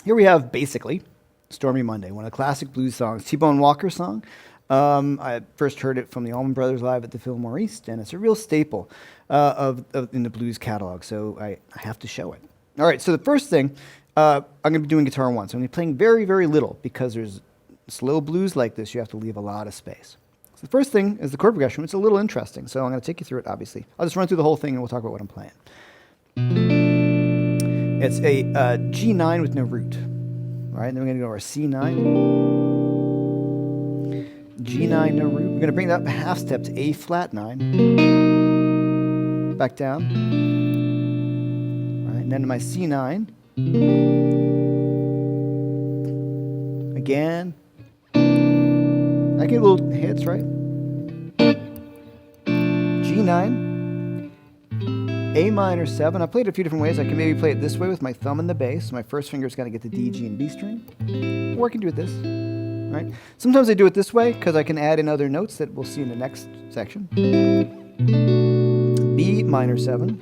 Here we have basically Stormy Monday, one of the classic blues songs, T-Bone Walker song. I first heard it from the Allman Brothers live at the Fillmore East, and it's a real staple in the blues catalog, so I have to show it. All right, so the first thing, I'm going to be doing guitar one, so I'm going to be playing very, very little, because there's slow blues like this, you have to leave a lot of space. So the first thing is the chord progression. It's a little interesting, so I'm going to take you through it, obviously. I'll just run through the whole thing, and we'll talk about what I'm playing. It's a G9 with no root. All right, then we're going to go to our C9. G9, no root. We're going to bring that up a half step to A flat 9. Back down. All right, and then to my C9. Again. I get little hits, right? G9. A minor 7. I played it a few different ways. I can maybe play it this way with my thumb in the bass. My first finger's got to get the D, G, and B string. Or I can do it this. Right? Sometimes I do it this way because I can add in other notes that we'll see in the next section. B minor 7.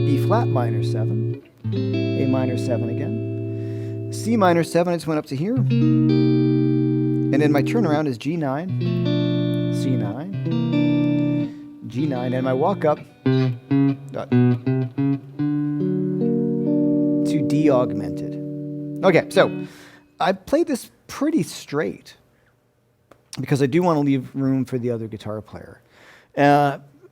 B flat minor 7. A minor 7 again. C minor 7, I just went up to here. And then my turnaround is G9, C9, G9, and my walk up to D augmented. Okay, so I played this pretty straight because I do want to leave room for the other guitar player.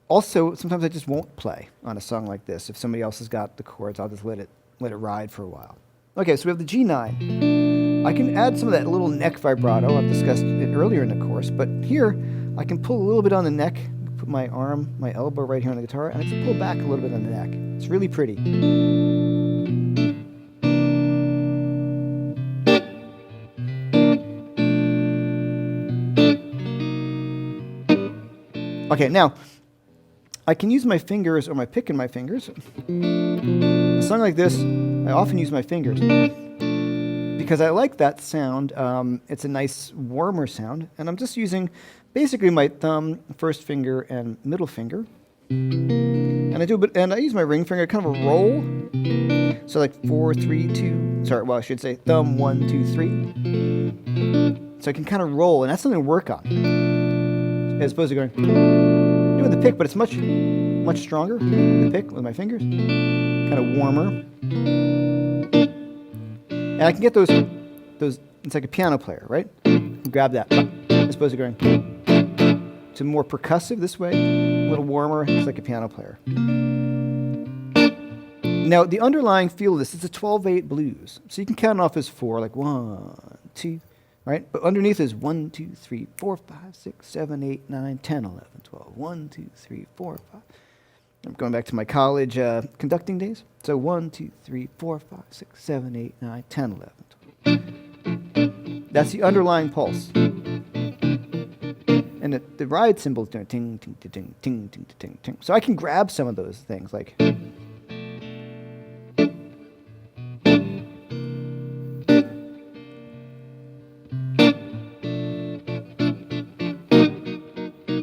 Also, sometimes I just won't play on a song like this. If somebody else has got the chords, I'll just let it ride for a while. Okay, so we have the G9. I can add some of that little neck vibrato. I've discussed it earlier in the course, but here I can pull a little bit on the neck, put my arm, my elbow right here on the guitar, and I just pull back a little bit on the neck. It's really pretty. Okay, now, I can use my fingers or my pick in my fingers. A song like this, I often use my fingers because I like that sound. It's a nice, warmer sound, and I'm just using basically my thumb, first finger, and middle finger. And I use my ring finger, kind of a roll. So like 4, 3, 2. Sorry, well I should say thumb 1, 2, 3. So I can kind of roll, and that's something to work on, as opposed to doing the pick, but it's much stronger. The pick with my fingers, kind of warmer. And I can get those. It's like a piano player, right? Grab that, as opposed to going to more percussive this way, a little warmer. It's like a piano player. Now the underlying feel of this is a 12/8 blues, so you can count it off as 4, like 1, 2, right? But underneath is 1, 2, 3, 4, 5, 6, 7, 8, 9, 10, 11, 12. 1, 2, 3, 4, 5. I'm going back to my college conducting days. So 1, 2, 3, 4, 5, 6, 7, 8, 9, 10, 11, 12. That's the underlying pulse. And the ride cymbal is doing ting, ting, ting, ting, ting, ting, ting, ting. So I can grab some of those things, like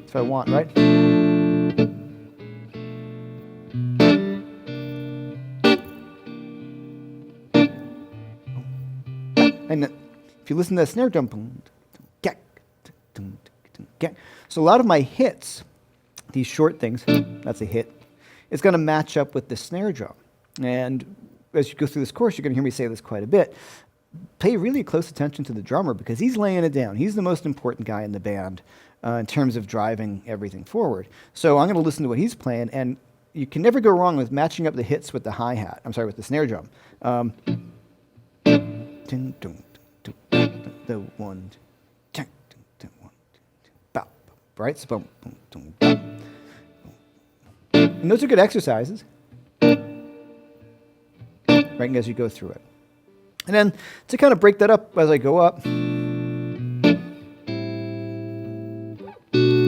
if I want, right? And if you listen to that snare drum, so a lot of my hits, these short things, that's a hit, it's going to match up with the snare drum. And as you go through this course, you're going to hear me say this quite a bit. Pay really close attention to the drummer because he's laying it down. He's the most important guy in the band in terms of driving everything forward. So I'm going to listen to what he's playing, and you can never go wrong with matching up the hits with the hi-hat. I'm sorry, with the snare drum. The one, right? So boom, boom, boom, boom. And those are good exercises, right? As you go through it, and then to kind of break that up as I go up, I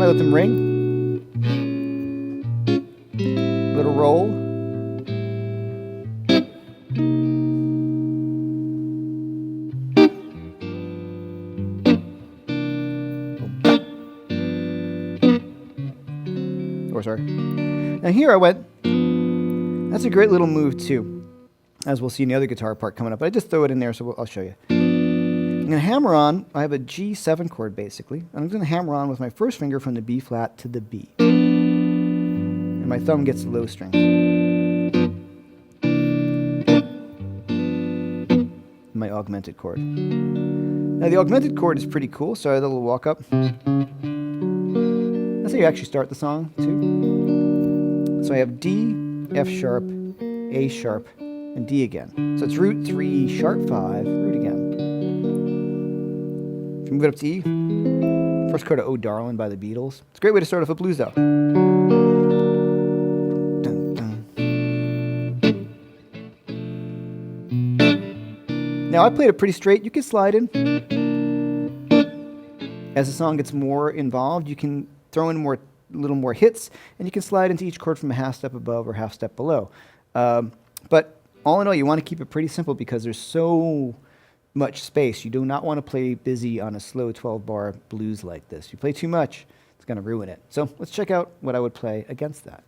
let them ring, little roll. Sorry. Now here I went, that's a great little move too. as we'll see in the other guitar part coming up. But I just throw it in there, so I'll show you. I'm going to hammer on. I have a G7 chord, basically. And I'm going to hammer on with my first finger from the B flat to the B. And my thumb gets the low string. My augmented chord. Now, the augmented chord is pretty cool, so I have a little walk up. That's how you actually start the song, too. So I have D, F sharp, A sharp, and D again. So it's root 3, sharp 5, root again. If you move it up to E, first chord of Oh Darlin' by the Beatles. It's a great way to start off a blues, though. Dun, dun. Now, I played it pretty straight. You can slide in. As the song gets more involved, you can throw in a little more hits, and you can slide into each chord from a half step above or half step below. But all in all, you want to keep it pretty simple because there's so much space. You do not want to play busy on a slow 12-bar blues like this. If you play too much, it's going to ruin it. So let's check out what I would play against that.